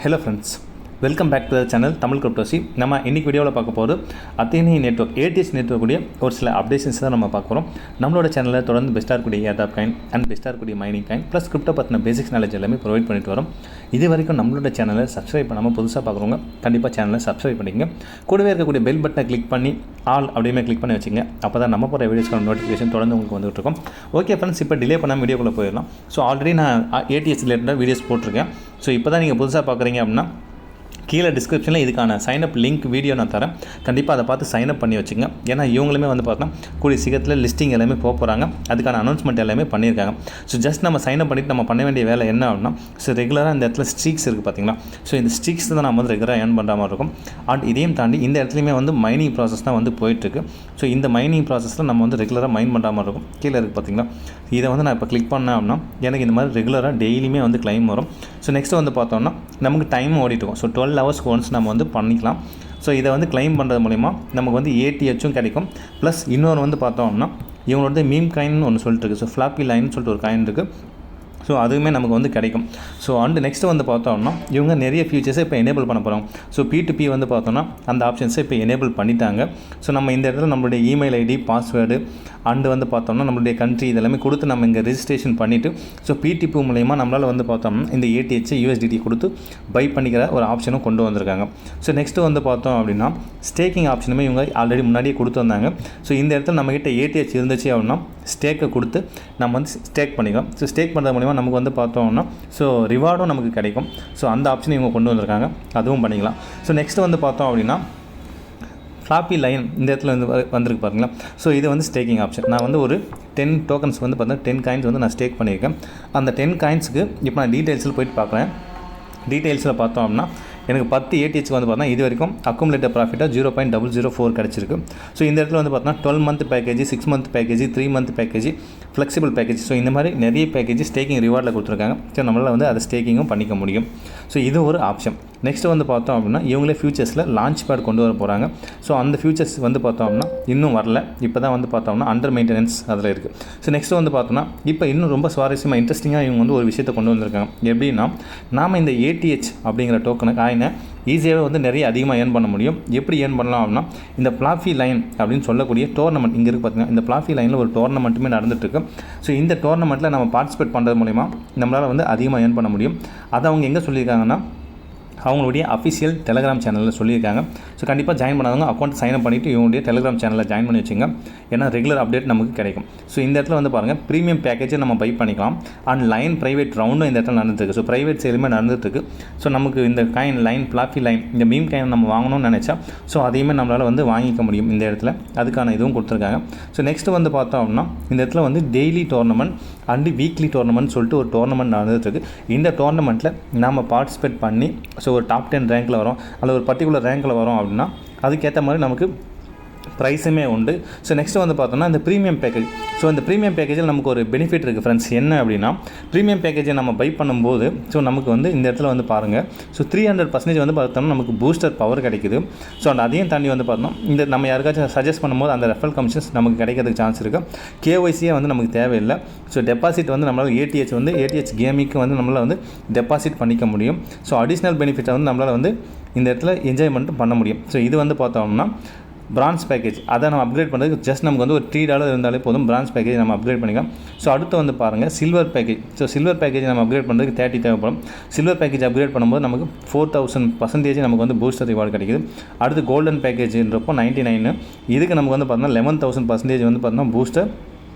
Hello friends, welcome back to the channel Tamil Cryptocy. நம்ம இன்னைக்கு வீடியோவில் பார்க்க போகிறது அத்தேனி நெட்வொர்க் ATS நெட்வொர்க் உடைய ஒரு சில அப்டேஷன்ஸ் தான் நம்ம பார்க்க போகிறோம். நம்மளோட சேனலில் தொடர்ந்து பெஸ்ட்டாக இருக்கக்கூடிய ஏர்டாப் காயின் அண்ட் பெஸ்ட்டாக இருக்கக்கூடிய மைனிங் காயின் ப்ளஸ் கிரிப்டோ பற்றின பேசிக்ஸ் நாலேஜ் எல்லாமே ப்ரொவைட் பண்ணிட்டு வரோம். இது வரைக்கும் நம்மளோட சேனலை சப்ஸ்கிரைப் பண்ணாமல் புதுசாக பார்க்குறவங்க கண்டிப்பாக சேனலை சப்ஸ்கிரைப் பண்ணிங்க. கூடவே இருக்கக்கூடிய பெல் பட்டனை கிளிக் பண்ணி ஆல் அப்படியே கிளிக் பண்ணி வச்சுங்க. அப்போ தான் நம்ம போகிற வீடியோஸ்க்கான நோட்டிஃபிகேஷன் தொடர்ந்து உங்களுக்கு வந்துட்டு இருக்கும். ஓகே ஃப்ரெண்ட்ஸ், இப்போ டிலே பண்ணாமல் வீடியோக்குள்ளே போயிடலாம். ஸோ ஆல்ரெடி நான் ATS ரிலேட்டடாக வீடியோஸ் போட்டிருக்கேன். ஸோ இப்போ தான் நீங்கள் புதுசாக பார்க்குறீங்க அப்படின்னா கீழே டிஸ்கிரிப்ஷனில் இதுக்கான சைனப் லிங்க் வீடியோ நான் தரேன். கண்டிப்பாக அதை பார்த்து சைனப் பண்ணி வச்சுங்க. ஏன்னா இவங்களுமே வந்து பார்த்தீங்கன்னா கூடிய சீக்கிரத்தில் லிஸ்டிங் எல்லாமே போக போகிறாங்க. அதுக்கான அனௌன்ஸ்மெண்ட் எல்லாமே பண்ணியிருக்காங்க. ஸோ ஜஸ்ட் நம்ம சைனப் பண்ணிவிட்டு நம்ம பண்ண வேண்டிய வேலை என்ன அப்படின்னா, ஸோ ரெகுலராக இந்த இடத்துல ஸ்ட்ரீக்ஸ் இருக்குது பார்த்தீங்களா. ஸோ இந்த ஸ்ட்ரீக்ஸ் தான் நம்ம வந்து ரெகுலராக ஏர்ன் பண்ணுற மாதிரி இருக்கும். அண்ட் இதையும் தாண்டி இந்த இடத்துலையுமே வந்து மைனிங் ப்ராசஸ் தான் வந்து போயிட்டுருக்கு. ஸோ இந்த மைனிங் ப்ராசஸில் நம்ம வந்து ரெகுலராக மைன் பண்ணுற மாதிரி இருக்கும். கீழே இருக்குது பார்த்தீங்களா, இதை வந்து நான் இப்போ கிளிக் பண்ணேன் அப்படின்னா எனக்கு இந்த மாதிரி ரெகுலராக டெய்லியுமே வந்து கிளைம் வரும். ஸோ நெக்ஸ்ட்டு வந்து பார்த்தோம்னா நமக்கு டைம் ஓடிட்டுருக்கும். ஸோ 12 hours ஒன்ஸ் நம்ம வந்து பண்ணிக்கலாம். ஸோ இதை வந்து கிளைம் பண்ணுறது மூலிமா நமக்கு வந்து ATHும் கிடைக்கும். ப்ளஸ் இன்னொரு வந்து பார்த்தோம்னா இவங்களோட மீம் காயின் ஒன்று சொல்லிட்டு இருக்குது. ஸோ ஃப்ளாப்பி லைன் சொல்லிட்டு ஒரு காயின் இருக்குது. ஸோ அதுவுமே நமக்கு வந்து கிடைக்கும். ஸோ அண்டு நெக்ஸ்ட்டு வந்து பார்த்தோம்னா இவங்க நிறைய ஃபியூச்சர்ஸை இப்போ எனேபிள் பண்ண போகிறோம். ஸோ P2P வந்து பார்த்தோம்னா அந்த ஆப்ஷன்ஸை இப்போ எனேபிள் பண்ணிட்டாங்க. ஸோ நம்ம இந்த இடத்துல நம்மளுடைய இமெயில் ஐடி, பாஸ்வேர்டு அண்டு வந்து பார்த்தோம்னா நம்மளுடைய கண்ட்ரி இதெல்லாமே கொடுத்து நம்ம இங்கே ரெஜிஸ்ட்ரேஷன் பண்ணிவிட்டு ஸோ P2P மூலயமா நம்மளால் வந்து பார்த்தோம்னா இந்த ATH USDT கொடுத்து பை பண்ணிக்கிற ஒரு ஆப்ஷனும் கொண்டு வந்திருக்காங்க. ஸோ நெக்ஸ்ட்டு வந்து பார்த்தோம் அப்படின்னா ஸ்டேக்கிங் ஆப்ஷனுமே இவங்க ஆல்ரெடி முன்னாடியே கொடுத்து வந்தாங்க. ஸோ இந்த இடத்துல நம்மக்கிட்ட ATH இருந்துச்சு அப்படின்னா ஸ்டேக்கை கொடுத்து நம்ம வந்து ஸ்டேக் பண்ணிக்கலாம். ஸோ ஸ்டேக் பண்ணுறது மூலிமா நமக்கு வந்து பார்த்தோம்னா ஸோ ரிவார்டும் நமக்கு கிடைக்கும். ஸோ அந்த ஆப்ஷனை இவங்க கொண்டு வந்திருக்காங்க, அதுவும் பண்ணிக்கலாம். ஸோ நெக்ஸ்ட்டு வந்து பார்த்தோம் அப்படின்னா ஃப்ளாப்பி லைன் இந்த இடத்துல வந்து வந்திருக்கு பாருங்களா. ஸோ இது வந்து ஸ்டேக்கிங் ஆப்ஷன். நான் வந்து ஒரு 10 டோக்கன்ஸ் வந்து பார்த்தீங்கன்னா 10 காயின்ஸ் வந்து நான் ஸ்டேக் பண்ணியிருக்கேன். அந்த 10 காயின்ஸுக்கு இப்போ நான் டீட்டெயில்ஸில் போயிட்டு பார்க்குறேன். டீட்டெயில்ஸில் பார்த்தோம் அப்படின்னா எனக்கு 10 ATHக்கு வந்து பார்த்தா இது வரைக்கும் அக்குமுலேட்டட் ப்ராஃபிட்டாக 0.004 கிடச்சிருக்கு. ஸோ இந்த இடத்துல வந்து பார்த்தோன்னா 12 month package, 6 month package, 3 month package, flexible package. So இந்த மாதிரி நிறைய பேக்கேஜ் ஸ்டேக்கிங் ரிவார்டில் கொடுத்துருக்காங்க. ஸோ நம்மளால் வந்து அதை ஸ்டேக்கிங்கும் பண்ணிக்க முடியும். ஸோ இது ஒரு ஆப்ஷன். நெக்ஸ்ட்டு வந்து பார்த்தோம் அப்படின்னா இவங்களே ஃபியூச்சர்ஸில் லான்ச் பேட் கொண்டு வர போகிறாங்க. ஸோ அந்த ஃபியூச்சர்ஸ் வந்து பார்த்தோம் அப்படின்னா இன்னும் வரல. இப்போ தான் வந்து பார்த்தோம்னா அண்டர் மெயின்டெனன்ஸ் அதில் இருக்குது. ஸோ நெக்ஸ்ட்டு வந்து பார்த்தோம்னா இப்போ இன்னும் ரொம்ப சுவாரஸ்யமாக இன்ட்ரெஸ்டிங்காக இவங்க வந்து ஒரு விஷயத்தை கொண்டு வந்திருக்காங்க. எப்படின்னா நாம் இந்த ATH அப்படிங்கிற டோக்கனை காயினை ஈஸியாகவே வந்து நிறைய அதிகமாக ஏர்ன் பண்ண முடியும். எப்படி ஏர்ன் பண்ணலாம் அப்படின்னா இந்த ஃப்ளாப்பி லைன் அப்படின்னு சொல்லக்கூடிய டோர்னமெண்ட் இங்கே இருக்குது பார்த்தீங்கன்னா, இந்த ஃப்ளாப்பி லைனில் ஒரு டோர்னமெண்ட்டுமே நடந்துகிட்ருக்கு. ஸோ இந்த டோர்னமெண்ட்டில் நம்ம பார்ட்டிசிபேட் பண்ணுறது மூலிமா நம்மளால் வந்து அதிகமாக ஏர்ன் பண்ண முடியும். அதை அவங்க எங்கே சொல்லியிருக்காங்கன்னா அவங்களுடைய அஃபிஷியல் டெலிகிராம் சேனலில் சொல்லியிருக்காங்க. ஸோ கண்டிப்பாக ஜாயின் பண்ணாதவங்க அக்கௌண்ட் சைன் பண்ணிவிட்டு இவங்களுடைய டெலிகிராம் சேனலில் ஜாயின் பண்ணி வச்சுங்க. ஏன்னா ரெகுலர் அப்டேட் நமக்கு கிடைக்கும். ஸோ இந்த இடத்துல வந்து பாருங்கள் ப்ரீமியம் பேக்கேஜை நம்ம பை பண்ணிக்கலாம். அண்ட் லைன் ப்ரைவேட் ரவுண்டும் இந்த இடத்துல நடந்துருக்கு. ஸோ ப்ரைவேட் சேலுமே நடந்துட்டுருக்கு. ஸோ நமக்கு இந்த காயின் லைன் ஃப்ளாப்பி லைன் இந்த மீம் காயின் நம்ம வாங்கணும்னு நினச்சா ஸோ அதையுமே நம்மளால் வந்து வாங்கிக்க முடியும் இந்த இடத்துல. அதுக்கான இதுவும் கொடுத்துருக்காங்க. ஸோ நெக்ஸ்ட்டு வந்து பார்த்தோம் அப்படின்னா இந்த இடத்துல வந்து daily tournament and weekly tournament சொல்லிட்டு ஒரு டோர்னமெண்ட் நடந்துட்டுருக்கு. இந்த டோர்னமெண்ட்டில் நம்ம பார்ட்டிசிபேட் பண்ணி ஸோ ஒரு டாப் 10 ரேங்கில் வரும் அல்லது ஒரு பர்டிகுலர் ரேங்கில் வரும் அப்படின்னா அதுக்கேற்ற மாதிரி நமக்கு ப்ரைஸுமே உண்டு. ஸோ நெக்ஸ்ட்டு வந்து பார்த்தோம்னா இந்த ப்ரீமியம் பேக்கேஜ். ஸோ இந்த ப்ரீமியம் பேக்கேஜில் நமக்கு ஒரு பெனிஃபிட் இருக்குது ஃப்ரெண்ட்ஸ். என்ன அப்படின்னா ப்ரீமியம் பேக்கேஜை நம்ம பை பண்ணும்போது ஸோ நமக்கு வந்து இந்த இடத்துல வந்து பாருங்கள் ஸோ 300% வந்து பார்த்தோம்னா நமக்கு பூஸ்டர் பவர் கிடைக்குது. ஸோ அந்த அதையும் தாண்டி வந்து பார்த்தோம் இந்த நம்ம யாருக்காச்சும் சஜஸ்ட் பண்ணும்போது அந்த ரெஃபரல் கமிஷன்ஸ் நமக்கு கிடைக்கிறதுக்கு சான்ஸ் இருக்குது. KYCயே வந்து நமக்கு தேவையில்லை. ஸோ டெபாசிட் வந்து நம்மளால் ATH கேமிங்க்கு வந்து நம்மளால் வந்து டெபாசிட் பண்ணிக்க முடியும். ஸோ அடிஷ்னல் பெனிஃபிட்டை வந்து நம்மளால் வந்து இந்த இடத்துல என்ஜாய்மெண்ட்டும் பண்ண முடியும். ஸோ இது வந்து பார்த்தோம்னா பிரான்ஸ் பேக்கேஜ் அதை நம்ம அப்கிரேட் பண்ணுறதுக்கு ஜஸ்ட் நமக்கு வந்து ஒரு $3 இருந்தாலே போதும். பிரான்ஸ் பேக்கேஜ் நம்ம அப்கிரேட் பண்ணிக்கலாம். ஸோ அடுத்து வந்து பாருங்கள் silver package. So silver package நம்ம அப்கிரேட் பண்ணுறதுக்கு 30 தேவைப்படும். சில்வர் பேக்கேஜ் அப்கிரேட் பண்ணும்போது நமக்கு 4000% நமக்கு வந்து பூஸ்டர் ரிவார்டு கிடைக்குது. அடுத்து கோல்டன் பேக்கேஜ்ன்றப்போ 99. இதுக்கு நமக்கு வந்து பார்த்தோம்னா 11,000% வந்து பார்த்தோம்னா பூஸ்டர்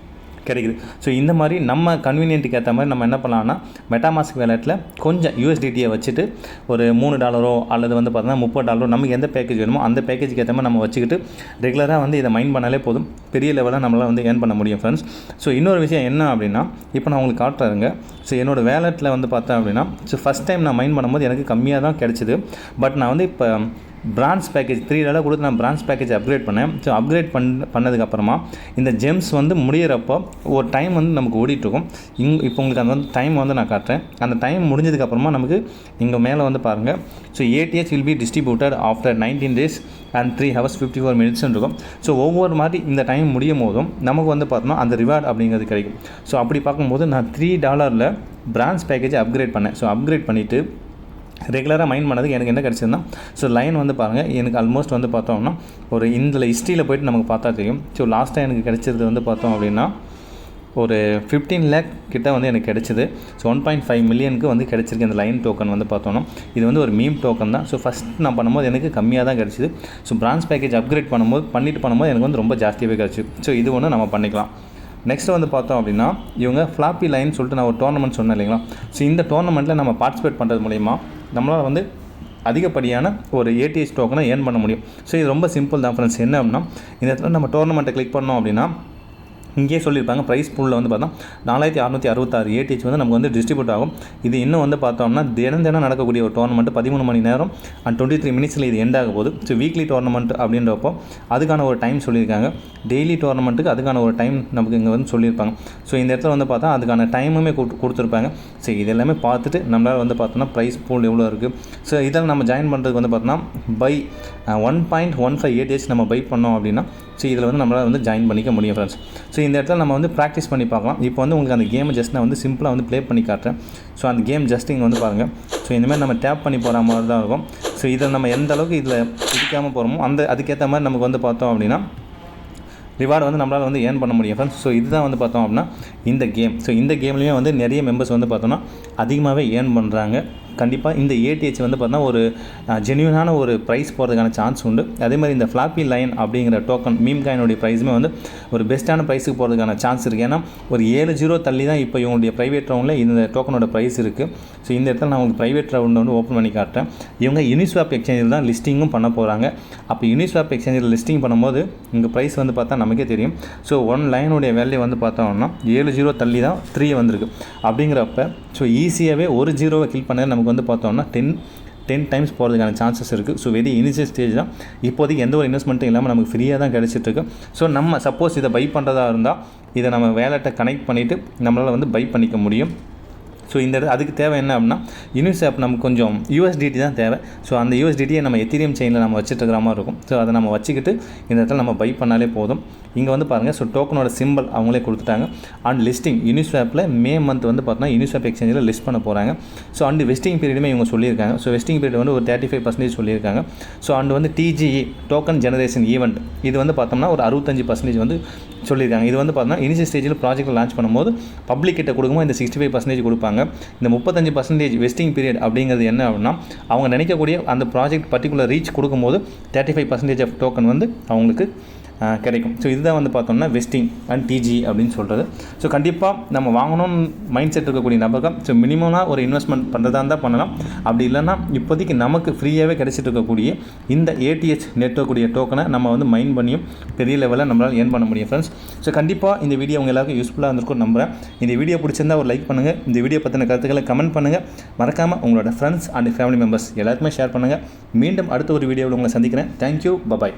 கிடைக்குது. ஸோ இந்த மாதிரி நம்ம கன்வீனியன்ட்டுக்கு ஏற்ற மாதிரி நம்ம என்ன பண்ணலாம்னா மெட்டாமாஸ்க் வேலெட்டில் கொஞ்சம் USDTயை வச்சுட்டு ஒரு $3 அல்லது வந்து பார்த்தோன்னா $30 நமக்கு எந்த பேக்கேஜ் வேணுமோ அந்த பேக்கேஜுக்கு ஏற்ற மாதிரி நம்ம வச்சுக்கிட்டு ரெகுலராக வந்து இதை மைண்ட் பண்ணாலே போதும். பெரிய லெவலில் நம்மளால் வந்து ஏர்ன் பண்ண முடியும் ஃப்ரெண்ட்ஸ். ஸோ இன்னொரு விஷயம் என்ன அப்படின்னா இப்போ நான் உங்களுக்கு காட்டுறேங்க. ஸோ என்னோடய வேலெட்டில் வந்து பார்த்தேன் அப்படின்னா ஸோ ஃபஸ்ட் டைம் நான் மைண்ட் பண்ணும்போது எனக்கு கம்மியாக தான் கிடச்சிது. பட் நான் வந்து இப்போ பிரான்ஸ் பேக்கேஜ் $3 கொடுத்து நான் பிரான்ஸ் பேக்கேஜ் அப்கிரேட் பண்ணேன். ஸோ அப்கிரேட் பண்ணதுக்கப்புறமா இந்த ஜெம்ஸ் வந்து முடிகிறப்போ ஒரு டைம் வந்து நமக்கு ஓடிட்டுருக்கும். இப்போ உங்களுக்கு அந்த வந்து டைம் வந்து நான் காட்டுறேன். அந்த டைம் முடிஞ்சதுக்கப்புறமா நமக்கு இங்கே மேலே வந்து பாருங்கள் so ATH will be distributed after 19 days and 3 hours 54 minutes இருக்கும். ஸோ ஒவ்வொரு மாதிரி இந்த டைம் முடியும் போதும் நமக்கு வந்து பார்த்தோம்னா அந்த ரிவார்டு அப்படிங்கிறது கிடைக்கும். ஸோ அப்படி பார்க்கும்போது நான் $3 பிரான்ஸ் பேக்கேஜை அப்கிரேட் பண்ணேன். ஸோ அப்கிரேட் பண்ணிவிட்டு ரெகுலராக மைண்ட் பண்ணதுக்கு எனக்கு என்ன கிடச்சிதுன்னா ஸோ லைன் வந்து பாருங்கள் எனக்கு ஆல்மோஸ்ட் வந்து பார்த்தோம்னா ஒரு இந்த ஹிஸ்ட்ரியில் போய்ட்டு நமக்கு பார்த்தா தெரியும். ஸோ லாஸ்ட்டாக எனக்கு கிடச்சது வந்து பார்த்தோம் அப்படின்னா ஒரு 15 lakh கிட்ட வந்து எனக்கு கிடச்சிது. ஸோ 1.5 மில்லியனுக்கு வந்து கிடச்சிருக்கு இந்த லைன் டோக்கன் வந்து பார்த்தோன்னா. இது வந்து ஒரு மீம் டோக்கன் தான். ஸோ ஃபஸ்ட் நான் பண்ணும்போது எனக்கு கம்மியாக தான் கிடச்சிது. ஸோ பிரான்ச் பேக்கேஜ் அப்கிரேட் பண்ணும்போது எனக்கு வந்து ரொம்ப ஜாஸ்தியாகவே கிடச்சி. ஸோ இது ஒன்று நம்ம பண்ணிக்கலாம். நெக்ஸ்ட்டு வந்து பார்த்தோம் அப்படின்னா இவங்க ஃப்ளாப்பி லைன் சொல்லிட்டு நான் ஒரு டோர்னமெண்ட் சொன்னேன் இல்லைங்களா. ஸோ இந்த டோர்னமெண்ட்டில் நம்ம பார்ட்டிசிபேட் பண்ணுறது மூலிமா நம்மளால் வந்து அதிகப்படியான ஒரு ஏடிஎஸ் டோக்கனை ஏர்ன் பண்ண முடியும். ஸோ இது ரொம்ப சிம்பிள் தான் ஃப்ரெண்ட்ஸ். என்ன அப்படின்னா இந்த இடத்துல நம்ம டோர்னமெண்ட்டை கிளிக் பண்ணோம் அப்படின்னா இங்கேயே சொல்லியிருப்பாங்க ப்ரைஸ் பூலில் வந்து பார்த்தா 4666 ஏடிஹெச் வந்து நமக்கு வந்து டிஸ்ட்ரிபியூட் ஆகும். இது இன்னும் வந்து பார்த்தோம்னா தினம் நடக்கக்கூடிய ஒரு டோர்னமெண்ட் 13 மணி நேரம் அண்ட் 23 மினிட்ஸில் இது எண்ட் ஆக போகுது. ஸோ வீக்லி டோர்னமெண்ட் அப்படின்றப்போ அதுக்கான ஒரு டைம் சொல்லியிருக்காங்க. டெய்லி டோர்னமெண்ட்டுக்கு அதுக்கான ஒரு டைம் நமக்கு இங்கே வந்து சொல்லியிருப்பாங்க. ஸோ இந்த இடத்துல வந்து பார்த்தா அதுக்கான டைமுமே கொடுத்துருப்பாங்க. ஸோ இது எல்லாமே பார்த்துட்டு நம்மளால் வந்து பார்த்தோம்னா ப்ரைஸ் பூல் எவ்வளோ இருக்குது. ஸோ இதில் நம்ம ஜாயின் பண்ணுறதுக்கு வந்து பார்த்தோம்னா பை 1.15 ஏடிஹெச் நம்ம பை பண்ணோம் அப்படின்னா ஸோ இதில் வந்து நம்மளால் வந்து ஜாயின் பண்ணிக்க முடியும் ஃப்ரெண்ட்ஸ். ஸோ இந்த இடத்துல நம்ம வந்து ப்ராக்டிஸ் பண்ணி பார்க்கலாம். இப்போ வந்து உங்களுக்கு அந்த கேமை ஜஸ்ட் நான் வந்து சிம்பிளாக வந்து ப்ளே பண்ணி காட்டுறேன். ஸோ அந்த கேம் ஜஸ்ட் இங்கே வந்து பாருங்கள். ஸோ இந்தமாதிரி நம்ம டேப் பண்ணி போகிற மாதிரி தான் இருக்கும். ஸோ இதில் நம்ம எந்த அளவுக்கு இதில் பிடிக்காமல் போகிறோமோ அதுக்கேற்ற மாதிரி நமக்கு வந்து பார்த்தோம் அப்படின்னா ரிவார்டு வந்து நம்மளால் வந்து ஏர்ன் பண்ண முடியும் ஃப்ரெண்ட்ஸ். ஸோ இதுதான் வந்து பார்த்தோம் அப்படின்னா இந்த கேம். ஸோ இந்த கேம்லேயுமே வந்து நிறைய மெம்பர்ஸ் வந்து பார்த்தோன்னா அதிகமாகவே ஏர்ன் பண்ணுறாங்க. கண்டிப்பாக இந்த ஏடிஹெச் வந்து பார்த்தோன்னா ஒரு ஜென்யூனான ஒரு ப்ரைஸ் போகிறதுக்கான சான்ஸ் உண்டு. அதே மாதிரி இந்த ஃப்ளாப்பி லைன் அப்படிங்கிற டோக்கன் மீம் காயினுடைய ப்ரைஸுமே வந்து ஒரு பெஸ்ட்டான ப்ரைஸுக்கு போகிறதுக்கான சான்ஸ் இருக்குது. ஏன்னா ஒரு 7 தள்ளி தான் இப்போ இவங்களுடைய ப்ரைவேட் ரவுண்டில் இந்த டோக்கனோட ப்ரைஸ் இருக்குது. ஸோ இந்த இடத்துல நான் உங்களுக்கு ப்ரைவேட் ரவுண்டை வந்து ஓப்பன் பண்ணி காட்டுறேன். இவங்க யூனிஸ்வாப் எக்ஸ்சேஞ்சில் தான் லிஸ்டிங்கும் பண்ண போகிறாங்க. அப்போ யூனிஸ்வாப் எக்ஸ்சேஞ்சில் லிஸ்டிங் பண்ணும்போது இங்கே ப்ரைஸ் வந்து பார்த்தா நமக்கே தெரியும். ஸோ 1 லைனுடைய வேல்யூ வந்து பார்த்தோம்னா 7 தள்ளி தான் 3 வந்திருக்கு. அப்படிங்கிறப்ப ஸோ ஈஸியாகவே ஒரு 0 கில் பண்ண நமக்கு வந்து பார்த்தோம்னா 10 டைம்ஸ் போகிறதுக்கான சான்சஸ் இருக்குது. ஸோ வெரி இனிஷியல் ஸ்டேஜ் தான். இப்போதைக்கு எந்த ஒரு இன்வெஸ்ட்மெண்ட்டும் இல்லாமல் நமக்கு ஃப்ரீயாக தான் கிடச்சிட்ருக்கு. ஸோ நம்ம சப்போஸ் இதை பை பண்ணுறதா இருந்தால் இதை நம்ம வேலெட்டை கனெக்ட் பண்ணிவிட்டு நம்மளால் வந்து பை பண்ணிக்க முடியும். ஸோ இந்த அதுக்கு தேவை என்ன அப்படின்னா யூனிஸ்வாப் நமக்கு கொஞ்சம் USDT தான் தேவை. ஸோ அந்த USDTயை நம்ம எத்தீரியம் செயினில் நம்ம வச்சுட்டு மாதிரி இருக்கும். ஸோ அதை நம்ம வச்சுக்கிட்டு இந்த இடத்துல நம்ம பை பண்ணாலே போதும். இங்கே வந்து பாருங்கள். ஸோ டோக்கனோட சிம்பிள் அவங்களே கொடுத்துட்டாங்க. அண்ட் லிஸ்டிங் யூனிஸ்வாப்பில் மே மந்த் வந்து பார்த்தோன்னா யூனிஸ்வாப் எக்ஸ்சேஞ்சில் லிஸ்ட் பண்ண போகிறாங்க. ஸோ அண்ட் வெஸ்டிங் பீரியடுமே இவங்க சொல்லியிருக்காங்க. ஸோ வெஸ்டிங் பீரியட் வந்து ஒரு 35% சொல்லியிருக்காங்க. ஸோ அண்ட் வந்து TGE டோக்கன் ஜெனரேஷன் ஈவெண்ட் இது வந்து பார்த்தோம்னா ஒரு 65% வந்து சொல்லியிருக்காங்க. இது வந்து பார்த்தோம்னா இனிஷியல் ஸ்டேஜில் ப்ராஜெக்ட் லான்ச் பண்ணும்போது பப்ளிக் கிட்ட கொடுக்கும்போது இந்த 65% கொடுப்பாங்க. இந்த 35% வெஸ்டிங் பீரியட் அப்படிங்கிறது என்ன அப்படின்னா அவங்க நினைக்கக்கூடிய அந்த ப்ராஜெக்ட் பர்டிகுலர் ரீச் கொடுக்கும்போது 35% ஆஃப் டோக்கன் வந்து அவங்களுக்கு கிடைக்கும். ஸோ இதுதான் வந்து பார்த்தோம்னா வெஸ்டிங் அண்ட் TGE அப்படின்னு சொல்கிறது. ஸோ கண்டிப்பாக நம்ம வாங்கணும்னு மைண்ட் செட் இருக்கக்கூடிய நபர்கள் ஸோ மினிமமாக ஒரு இன்வெஸ்ட்மெண்ட் பண்ணுறதா இருந்தால் பண்ணலாம். அப்படி இல்லைன்னா இப்போதைக்கு நமக்கு ஃப்ரீயாகவே கிடைச்சிட்டு இருக்கக்கூடிய இந்த ATH நெட்வொர்க்குடைய டோக்கனை நம்ம வந்து மைண்ட் பண்ணியும் பெரிய லெவலில் நம்மளால் ஏர்ன் பண்ண முடியும் ஃப்ரெண்ட்ஸ். ஸோ கண்டிப்பாக இந்த வீடியோ உங்கள் எல்லாருக்கும் யூஸ்ஃபுல்லாக இருந்திருக்கும் நம்புகிறேன். இந்த வீடியோ பிடிச்சிருந்தா ஒரு லைக் பண்ணுங்கள். இந்த வீடியோ பற்றின கருத்துக்களை கமெண்ட் பண்ணுங்கள். மறக்காமல் உங்களோட ஃப்ரெண்ட்ஸ் அண்ட் ஃபேமிலி மெம்பர்ஸ் எல்லாருக்குமே ஷேர் பண்ணுங்கள். மீண்டும் அடுத்த ஒரு வீடியோவில் உங்களை சந்திக்கிறேன். தேங்க்யூ. பபாய்.